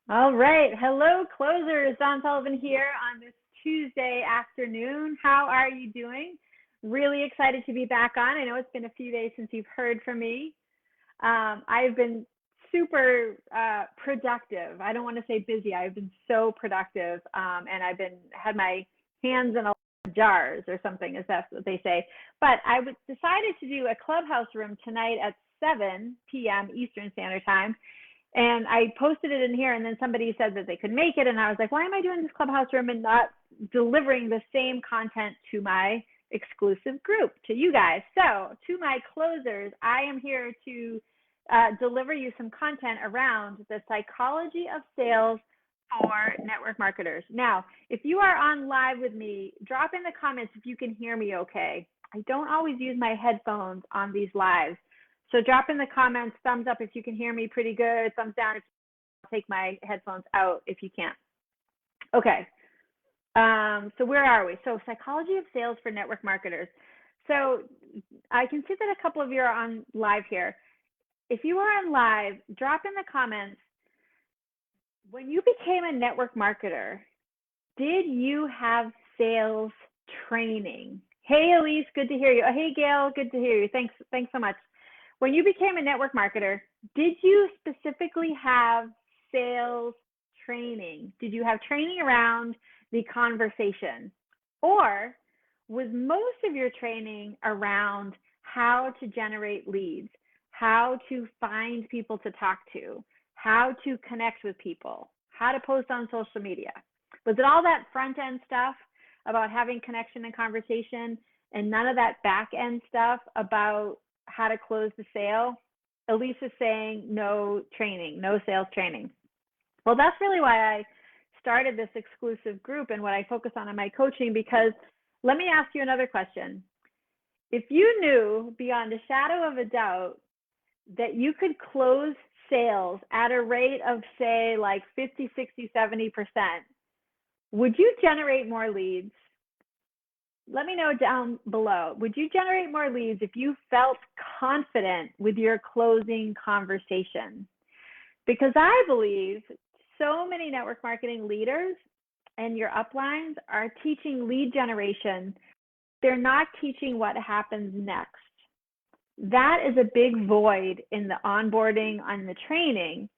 All right. Hello, closers. Don Sullivan here on this Tuesday afternoon. How are you doing? Really excited to be back on. I know it's been a few days since you've heard from me. I've been super productive. I don't want to say busy. I've been so productive, and I've been had my hands in a lot of jars or something, as that's what they say. But I decided to do a clubhouse room tonight at 7 p.m. Eastern Standard Time. And I posted it in here, and then somebody said that they could make it, and I was like, why am I doing this clubhouse room and not delivering the same content to my exclusive group, to you guys? So to my closers, I am here to deliver you some content around the psychology of sales for network marketers. Now, if you are on live with me, drop in the comments if you can hear me okay. I don't always use my headphones on these lives. So drop in the comments, thumbs up if you can hear me pretty good, thumbs down if I'll take my headphones out if you can't. Okay, so where are we? So psychology of sales for network marketers. So I can see that a couple of you are on live here. If you are on live, drop in the comments, when you became a network marketer, did you have sales training? Hey, Elise, good to hear you. Oh, hey, Gail, good to hear you. Thanks so much. When you became a network marketer, did you specifically have sales training? Did you have training around the conversation? Or was most of your training around how to generate leads, how to find people to talk to, how to connect with people, how to post on social media? Was it all that front end stuff about having connection and conversation and none of that back end stuff about how to close the sale? Elise is saying no training, no sales training. Well, that's really why I started this exclusive group and what I focus on in my coaching, because let me ask you another question. If you knew beyond a shadow of a doubt that you could close sales at a rate of, say, like 50, 60, 70%, would you generate more leads? Let me know down below. Would you generate more leads if you felt confident with your closing conversation? Because I believe so many network marketing leaders and your uplines are teaching lead generation. They're not teaching what happens next. That is a big void in the onboarding, on the training.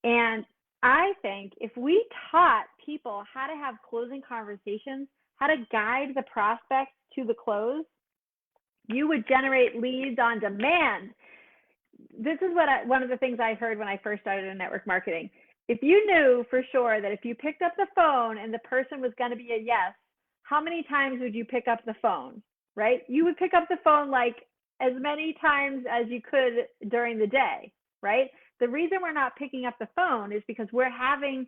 And I think if we taught people how to have closing conversations, how to guide the prospects to the close, you would generate leads on demand. This is one of the things I heard when I first started in network marketing. If you knew for sure that if you picked up the phone and the person was going to be a yes, how many times would you pick up the phone, right? You would pick up the phone like as many times as you could during the day, right? The reason we're not picking up the phone is because we're having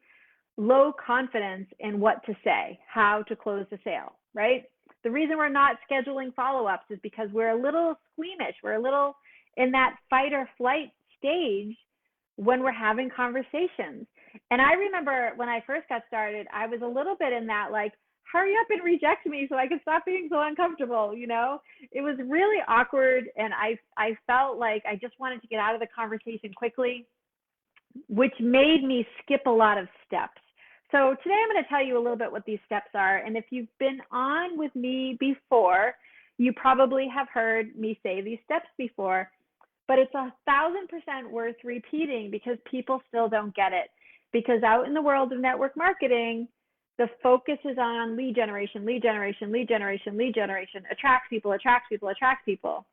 low confidence in what to say, how to close the sale, right? The reason we're not scheduling follow-ups is because we're a little squeamish. We're a little in that fight or flight stage when we're having conversations. And I remember when I first got started, I was a little bit in that, like, hurry up and reject me so I can stop being so uncomfortable, you know? It was really awkward, and I felt like I just wanted to get out of the conversation quickly, which made me skip a lot of steps. So today I'm going to tell you a little bit what these steps are. And if you've been on with me before, you probably have heard me say these steps before, but it's 1,000% worth repeating because people still don't get it. Because out in the world of network marketing, the focus is on lead generation, lead generation, lead generation, lead generation, attract people, attract people, attract people.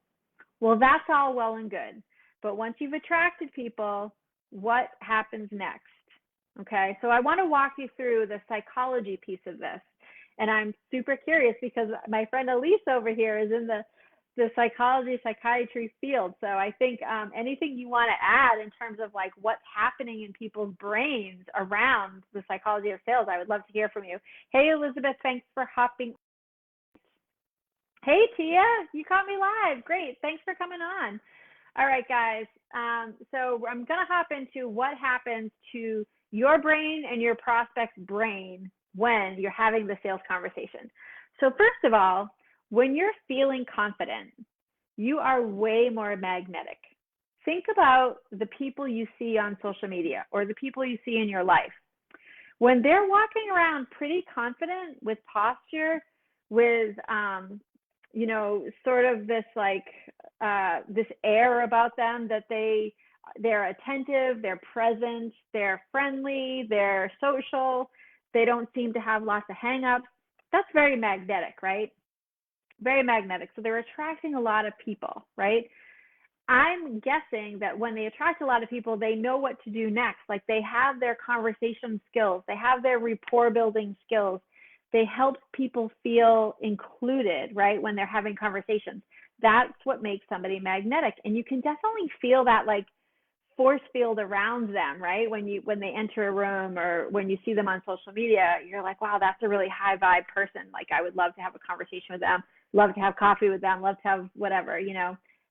Well, that's all well and good. But once you've attracted people, what happens next? Okay, so I want to walk you through the psychology piece of this. And I'm super curious because my friend Elise over here is in the psychology, psychiatry field. So I think anything you want to add in terms of like what's happening in people's brains around the psychology of sales, I would love to hear from you. Hey, Elizabeth, thanks for hopping. Hey, Tia, you caught me live. Great, thanks for coming on. All right, guys. So I'm going to hop into what happens to your brain and your prospect's brain when you're having the sales conversation. So first of all, when you're feeling confident, you are way more magnetic. Think about the people you see on social media or the people you see in your life. when they're walking around pretty confident with posture, with sort of this like this air about them that they're attentive, they're present, they're friendly, they're social, they don't seem to have lots of hang-ups. That's very magnetic, right? Very magnetic. So they're attracting a lot of people, right? I'm guessing that when they attract a lot of people, they know what to do next. Like they have their conversation skills, they have their rapport building skills. They help people feel included, right? When they're having conversations. That's what makes somebody magnetic. And you can definitely feel that like force field around them, right? When they enter a room or when you see them on social media, you're like, wow, that's a really high vibe person. Like I would love to have a conversation with them, love to have coffee with them, love to have whatever,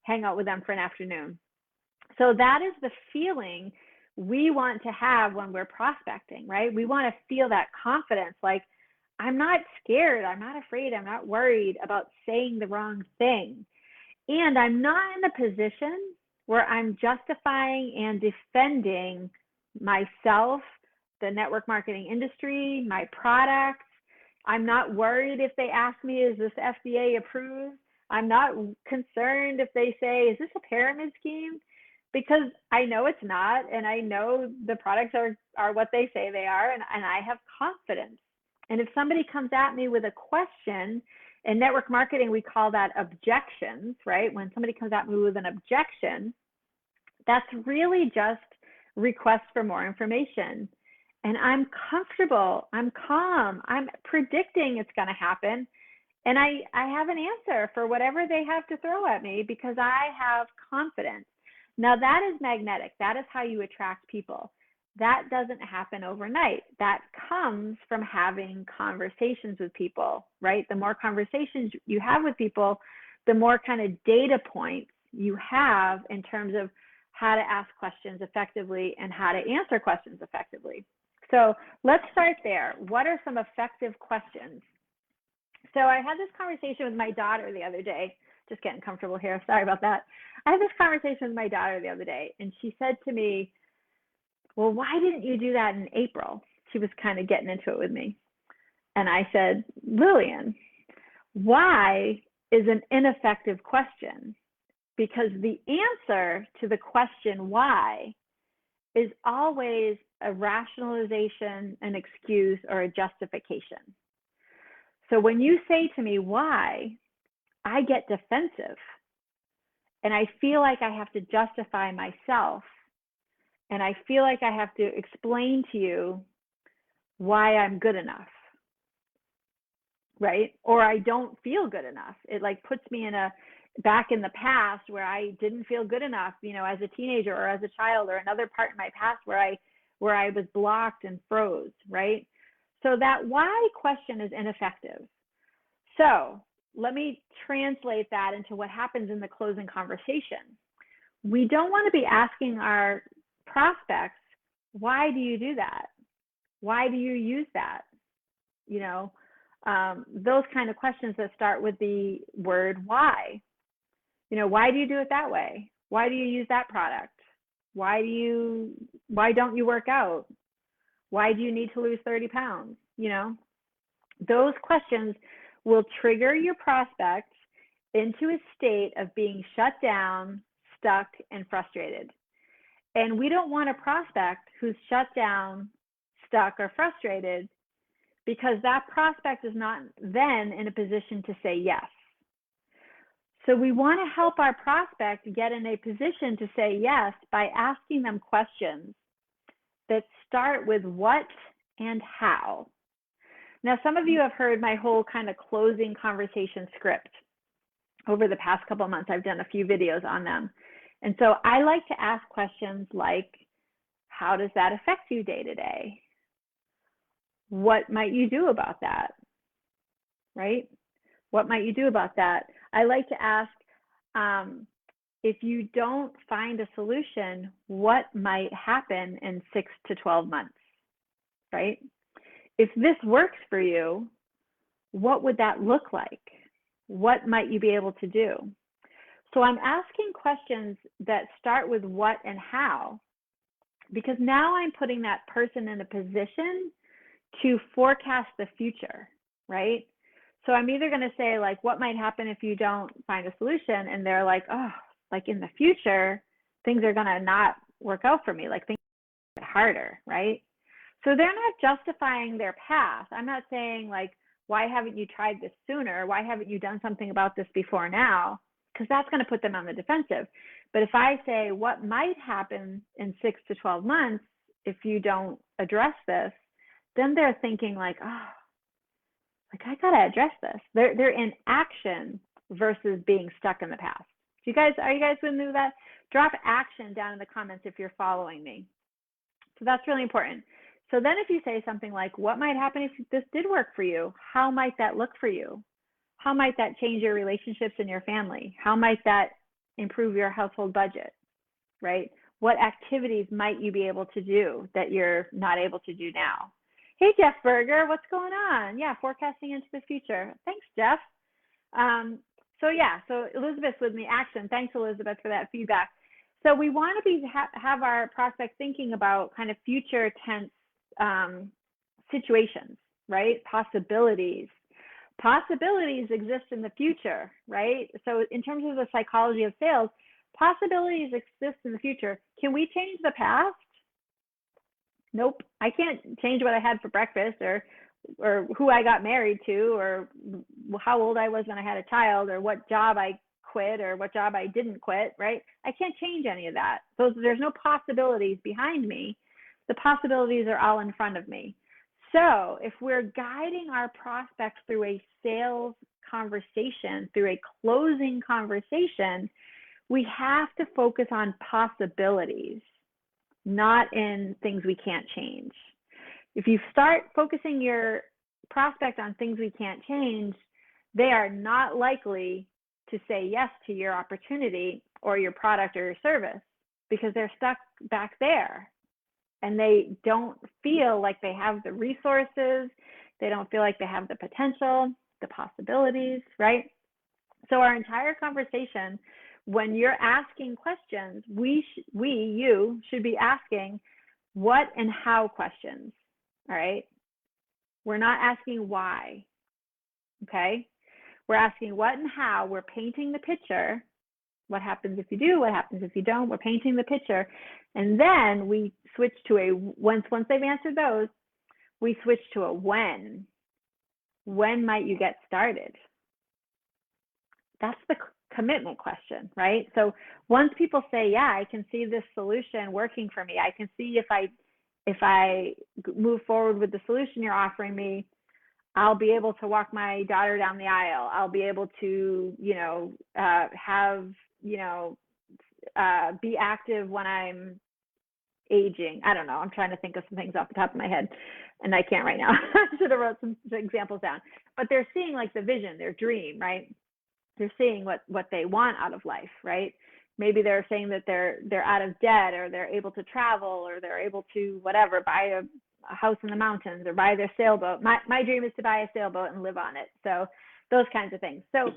hang out with them for an afternoon. So that is the feeling we want to have when we're prospecting, right? We want to feel that confidence, like I'm not scared, I'm not afraid, I'm not worried about saying the wrong thing. And I'm not in a position where I'm justifying and defending myself, the network marketing industry, my products. I'm not worried if they ask me, is this FDA approved? I'm not concerned if they say, is this a pyramid scheme? Because I know it's not, and I know the products are what they say they are, and I have confidence. And if somebody comes at me with a question, in network marketing, we call that objections, right? When somebody comes at me with an objection, that's really just requests for more information. And I'm comfortable, I'm calm, I'm predicting it's going to happen. And I have an answer for whatever they have to throw at me because I have confidence. Now that is magnetic. That is how you attract people. That doesn't happen overnight. That comes from having conversations with people, right? The more conversations you have with people, the more kind of data points you have in terms of how to ask questions effectively and how to answer questions effectively. So let's start there. What are some effective questions? So I had this conversation with my daughter the other day, just getting comfortable here, sorry about that. I had this conversation with my daughter the other day, and she said to me, well, why didn't you do that in April? She was kind of getting into it with me. And I said, Lillian, why is an ineffective question? Because the answer to the question why is always a rationalization, an excuse, or a justification. So when you say to me why, I get defensive and I feel like I have to justify myself and I feel like I have to explain to you why I'm good enough, right? Or I don't feel good enough. It like puts me in back in the past where I didn't feel good enough, as a teenager or as a child, or another part in my past where I was blocked and froze, right? So that why question is ineffective. So let me translate that into what happens in the closing conversation. We don't want to be asking our prospects, why do you do that? Why do you use that? Those kind of questions that start with the word why. Why do you do it that way? Why do you use that product? Why don't you work out? Why do you need to lose 30 pounds? Those questions will trigger your prospect into a state of being shut down, stuck, and frustrated. And we don't want a prospect who's shut down, stuck, or frustrated, because that prospect is not then in a position to say yes. So we want to help our prospect get in a position to say yes by asking them questions that start with what and how. Now, some of you have heard my whole kind of closing conversation script. Over the past couple of months, I've done a few videos on them. And so I like to ask questions like, how does that affect you day to day? What might you do about that? Right? What might you do about that? I like to ask, if you don't find a solution, what might happen in 6 to 12 months, right? If this works for you, what would that look like? What might you be able to do? So I'm asking questions that start with what and how, because now I'm putting that person in a position to forecast the future, right? So I'm either going to say, like, what might happen if you don't find a solution? And they're like, oh, like in the future, things are going to not work out for me. Like things get harder, right? So they're not justifying their past. I'm not saying, like, why haven't you tried this sooner? Why haven't you done something about this before now? Because that's going to put them on the defensive. But if I say, what might happen in 6 to 12 months if you don't address this, then they're thinking like, oh, like I got to address this. They're in action versus being stuck in the past. Are you guys going to do that? Drop action down in the comments if you're following me. So that's really important. So then if you say something like, what might happen if this did work for you? How might that look for you? How might that change your relationships in your family? How might that improve your household budget, right? What activities might you be able to do that you're not able to do now? Hey, Jeff Berger, what's going on? Yeah, forecasting into the future. Thanks, Jeff. So Elizabeth's with me, action. Thanks, Elizabeth, for that feedback. So we want to have our prospects thinking about kind of future tense situations, right? Possibilities. Possibilities exist in the future, right? So in terms of the psychology of sales, possibilities exist in the future. Can we change the past? Nope. I can't change what I had for breakfast or who I got married to or how old I was when I had a child or what job I quit or what job I didn't quit, right? I can't change any of that. So there's no possibilities behind me. The possibilities are all in front of me. So if we're guiding our prospects through a sales conversation, through a closing conversation, we have to focus on possibilities, not in things we can't change. If you start focusing your prospect on things we can't change, they are not likely to say yes to your opportunity or your product or your service because they're stuck back there. And they don't feel like they have the resources. They don't feel like they have the potential, the possibilities, right? So our entire conversation, when you're asking questions, you should be asking what and how questions, all right? We're not asking why, okay? We're asking what and how. We're painting the picture. What happens if you do? What happens if you don't? We're painting the picture. And then we switch to once they've answered those, we switch to a when. When might you get started? That's the commitment question, right? So once people say, yeah, I can see this solution working for me. I can see if I move forward with the solution you're offering me, I'll be able to walk my daughter down the aisle. I'll be able to, be active when I'm aging. I don't know. I'm trying to think of some things off the top of my head, and I can't right now. I should have wrote some examples down. But they're seeing like the vision, their dream, right? They're seeing what they want out of life, right? Maybe they're saying that they're out of debt, or they're able to travel, or they're able to whatever, buy a house in the mountains, or buy their sailboat. My dream is to buy a sailboat and live on it. So those kinds of things. So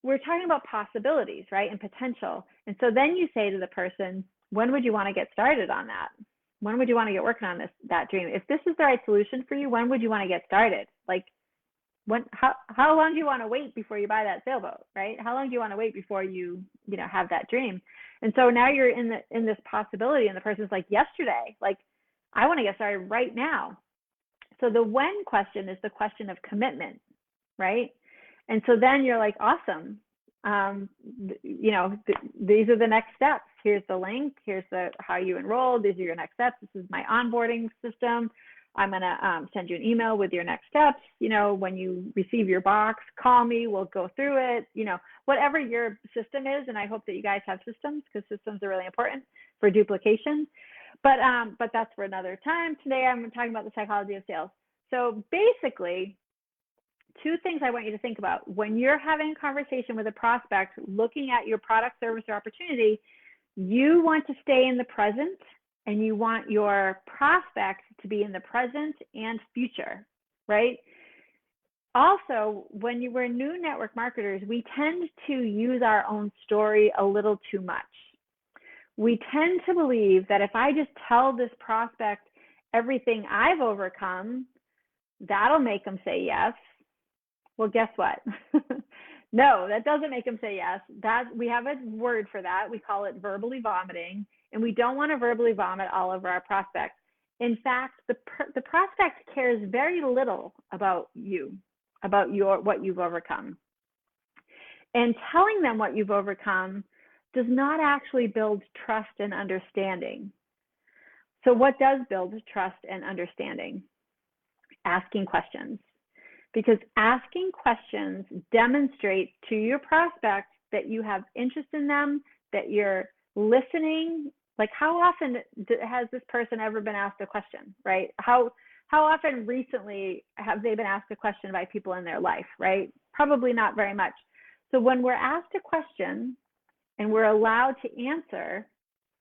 we're talking about possibilities, right, and potential. And so then you say to the person, when would you want to get started on that? When would you want to get working on that dream? If this is the right solution for you, when would you want to get started? Like, how long do you want to wait before you buy that sailboat, right? How long do you want to wait before you have that dream? And so now you're in this possibility, and the person's like, yesterday, like, I want to get started right now. So the when question is the question of commitment, right? And so then you're like, awesome. These are the next steps. Here's the link. Here's how you enroll. These are your next steps. This is my onboarding system. I'm going to send you an email with your next steps. When you receive your box, call me. We'll go through it. Whatever your system is. And I hope that you guys have systems, because systems are really important for duplication. But that's for another time. Today, I'm talking about the psychology of sales. So basically, two things I want you to think about. When you're having a conversation with a prospect, looking at your product, service, or opportunity, you want to stay in the present, and you want your prospect to be in the present and future, right? Also, when we're new network marketers, we tend to use our own story a little too much. We tend to believe that if I just tell this prospect everything I've overcome, That'll make them say yes. Well, guess what? No, that doesn't make them say yes. We have a word for that. We call it verbally vomiting, and we don't want to verbally vomit all over our prospect. In fact, the prospect cares very little about you, about what you've overcome. And telling them what you've overcome does not actually build trust and understanding. So what does build trust and understanding? Asking questions. Because asking questions demonstrates to your prospect that you have interest in them, that you're listening. Like, how often has this person ever been asked a question, right? How often recently have they been asked a question by people in their life, right? Probably not very much. So when we're asked a question and we're allowed to answer,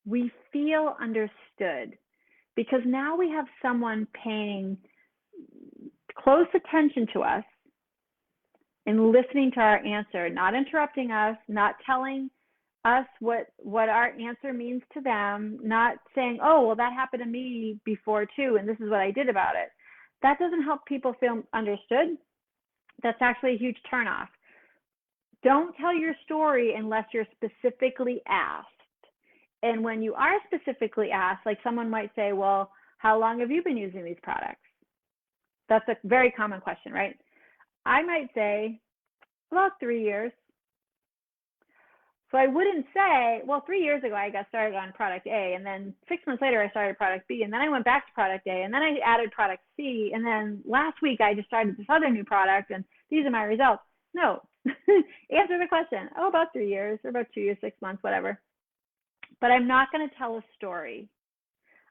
we feel understood, because now we have someone paying close attention to us and listening to our answer, not interrupting us, not telling us what our answer means to them, not saying, oh, well, that happened to me before too, and this is what I did about it. That doesn't help people feel understood. That's actually a huge turnoff. Don't tell your story unless you're specifically asked. And when you are specifically asked, like someone might say, well, how long have you been using these products? That's a very common question, right? I might say, about 3 years. So I wouldn't say, well, 3 years ago, I got started on product A, and then 6 months later, I started product B, and then I went back to product A, and then I added product C, and then last week, I just started this other new product, and these are my results. No, answer the question. Oh, about 3 years, or about 2 years, 6 months, whatever. But I'm not going to tell a story.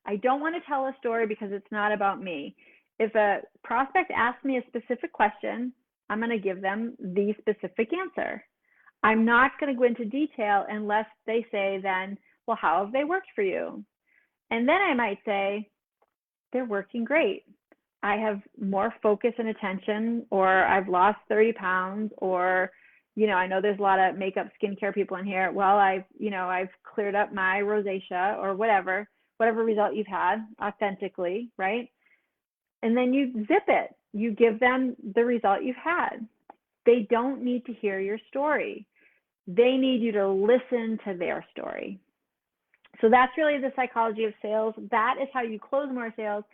I don't want to tell a story because it's not about me. If a prospect asks me a specific question, I'm going to give them the specific answer. I'm not going to go into detail unless they say then, well, how have they worked for you? And then I might say, they're working great. I have more focus and attention, or I've lost 30 pounds, or, I know there's a lot of makeup, skincare people in here. Well, I've cleared up my rosacea, or whatever result you've had authentically, right? And then you zip it. You give them the result you've had. They don't need to hear your story. They need you to listen to their story. So that's really the psychology of sales. That is how you close more sales.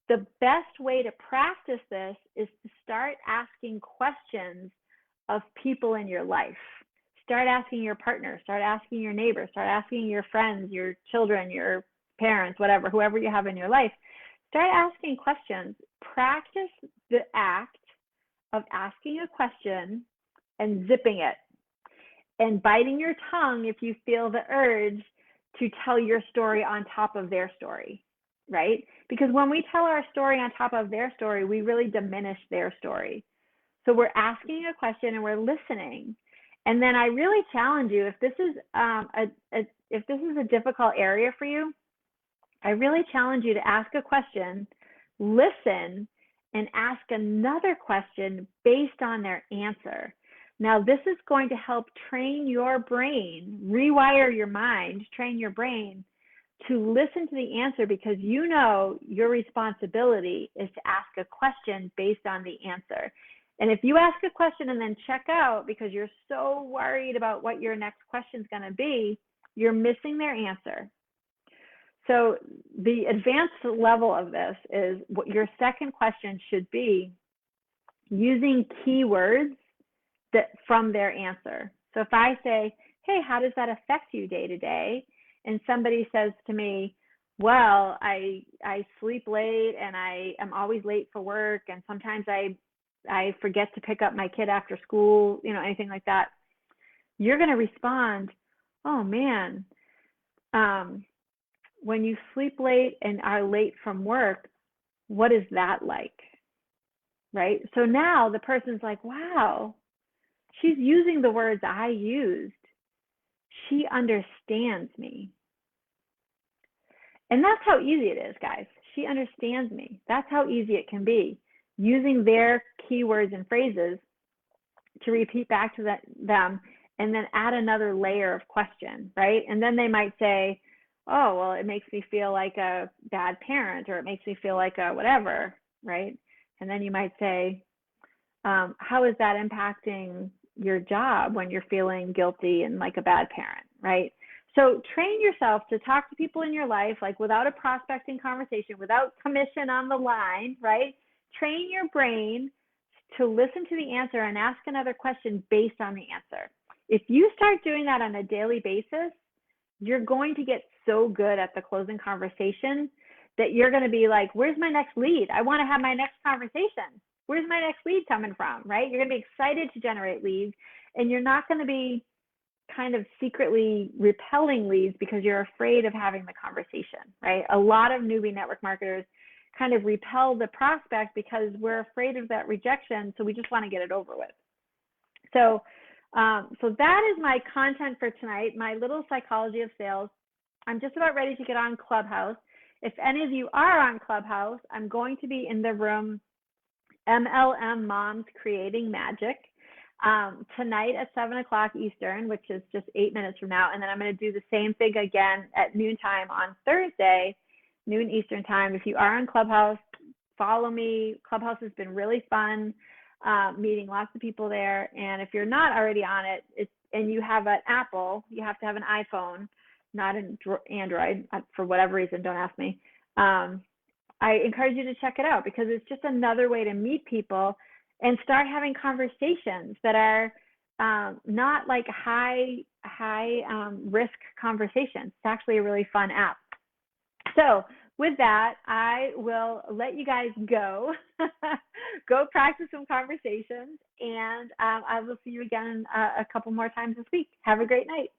The best way to practice this is to start asking questions of people in your life. Start asking your partner, start asking your neighbors, start asking your friends, your children, your parents, whatever, whoever you have in your life. Start asking questions. Practice the act of asking a question and zipping it, and biting your tongue if you feel the urge to tell your story on top of their story, right? Because when we tell our story on top of their story, we really diminish their story. So we're asking a question and we're listening. And then I really challenge you, if this is a difficult area for you, I really challenge you to ask a question, listen, and ask another question based on their answer. Now, this is going to help train your brain, rewire your mind, train your brain to listen to the answer, because you know your responsibility is to ask a question based on the answer. And if you ask a question and then check out because you're so worried about what your next question is going to be, you're missing their answer. So the advanced level of this is what your second question should be, using keywords from their answer. So if I say, hey, how does that affect you day to day? And somebody says to me, well, I sleep late and I am always late for work, and sometimes I forget to pick up my kid after school, anything like that. You're going to respond, oh man, when you sleep late and are late from work, what is that like? Right? So now the person's like, wow, she's using the words I used. She understands me. And that's how easy it is, guys. She understands me. That's how easy it can be, using their keywords and phrases to repeat back to them, and then add another layer of question, right? And then they might say, oh, well, it makes me feel like a bad parent, or it makes me feel like a whatever, right? And then you might say, how is that impacting your job when you're feeling guilty and like a bad parent, right? So train yourself to talk to people in your life, like without a prospecting conversation, without commission on the line, right? Train your brain to listen to the answer and ask another question based on the answer. If you start doing that on a daily basis, you're going to get so good at the closing conversation that you're going to be like, where's my next lead? I want to have my next conversation. Where's my next lead coming from, right? You're going to be excited to generate leads, and you're not going to be kind of secretly repelling leads because you're afraid of having the conversation, right? A lot of newbie network marketers kind of repel the prospect because we're afraid of that rejection, so we just want to get it over with. So that is my content for tonight, my little psychology of sales. I'm just about ready to get on Clubhouse. If any of you are on Clubhouse, I'm going to be in the room MLM Moms Creating Magic tonight at 7 o'clock Eastern, which is just 8 minutes from now. And then I'm going to do the same thing again at noontime on Thursday, noon Eastern time. If you are on Clubhouse, follow me. Clubhouse has been really fun, meeting lots of people there. And if you're not already on it, and you have an Apple, you have to have an iPhone, not an Android, for whatever reason, don't ask me. I encourage you to check it out because it's just another way to meet people and start having conversations that are not like high risk conversations. It's actually a really fun app. So with that, I will let you guys go. Go practice some conversations, and I will see you again a couple more times this week. Have a great night.